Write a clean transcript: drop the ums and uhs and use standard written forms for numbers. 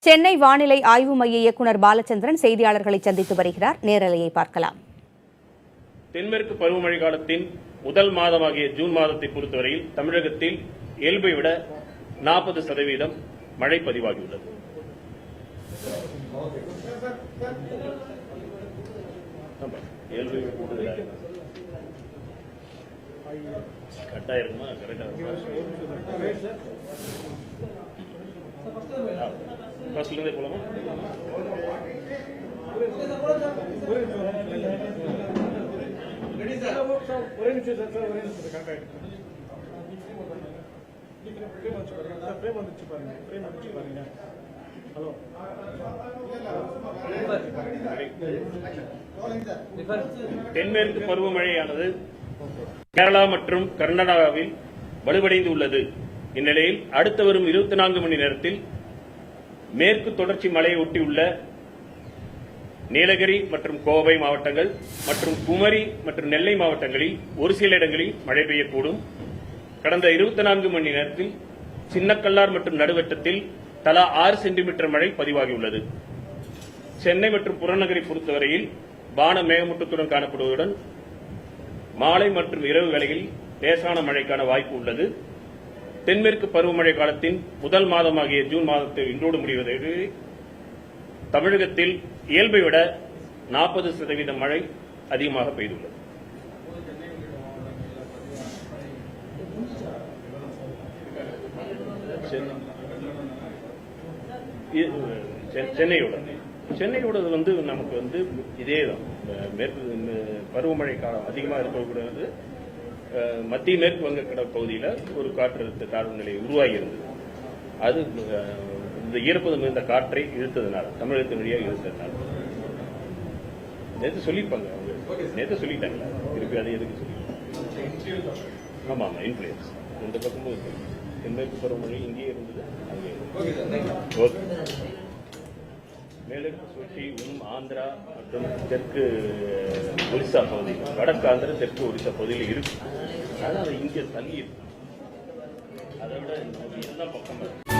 சென்னை வானிலை ஆய்வு மைய இயக்குநர் பாலச்சந்திரன் செய்தியாளர்களை சந்தித்து வருகிறார். நேரலையை பார்க்கலாம். தென்மேற்கு பருவமழை காலத்தின் முதல் மாதமாகிய ஜூன் மாதத்தை பொறுத்தவரையில் தமிழகத்தில் இயல்பை விட 40% மழை பதிவாகியுள்ளது. கட்டாயிருக்குமா? ஃபர்ஸ்ட்லேருந்தே போலாமா? தென்மேற்கு பருவமழையானது கேரளா மற்றும் கர்நாடகாவில் வலுவடைந்து உள்ளது. இந்நிலையில் அடுத்து வரும் 24 மணி நேரத்தில் மேற்கு தொடர்ச்சி மலையை ஒட்டியுள்ள நீலகிரி மற்றும் கோவை மாவட்டங்கள் மற்றும் குமரி மற்றும் நெல்லை மாவட்டங்களில் ஒரு சில இடங்களில் மழை பெய்யக்கூடும். கடந்த 24 மணி நேரத்தில் சின்னக்கல்லார் மற்றும் நடுவட்டத்தில் தலா 6 சென்டிமீட்டர் மழை பதிவாகியுள்ளது. சென்னை மற்றும் புறநகரை பொறுத்தவரையில் வான மேகமூட்டத்துடன் காணப்படுவதுடன் மாலை மற்றும் இரவு வேளையில் லேசான மழைக்கான வாய்ப்பு உள்ளது. தென்மேற்கு பருவமழை காலத்தின் முதல் மாதமாகிய ஜூன் மாதத்தை இன்றோடு முடிவதற்கு தமிழகத்தில் இயல்பை விட 40% மழை அதிகமாக பெய்துள்ளது. சென்னையோட நமக்கு இதேதான். மேற்கு பருவமழை காலம் அதிகமாக இருக்கக்கூடாது. மத்திய மேற்கு வங்கக்கடல் பகுதியில் ஒரு காற்றழுத்த தாழ்வு நிலை உருவாகி இருந்தது. அது இந்த ஈரப்பதம் இருந்த காற்றை இழுத்ததுனால, தமிழகத்தின் வழியாக இழுத்ததுனால நேற்று சொல்லியிருப்பாங்க. நேற்று சொல்லிட்டாங்களா? திருப்பி அதை எதுக்கு சொல்லி? ஆமா, இன்ஃபுளுயன்ஸ் இந்த பக்கமும் தென்மேற்கு பருவமழை இங்கேயே இருந்தது, அங்கே மேற்கு சுற்றி ஆந்திரா மற்றும் தெற்கு ஒரிசா பகுதி, வடக்கு ஆந்திரா தெற்கு ஒரிசா பகுதியில் இருக்கு. அதனால இங்கே தள்ளி இருக்கு. அதை விட பக்கம்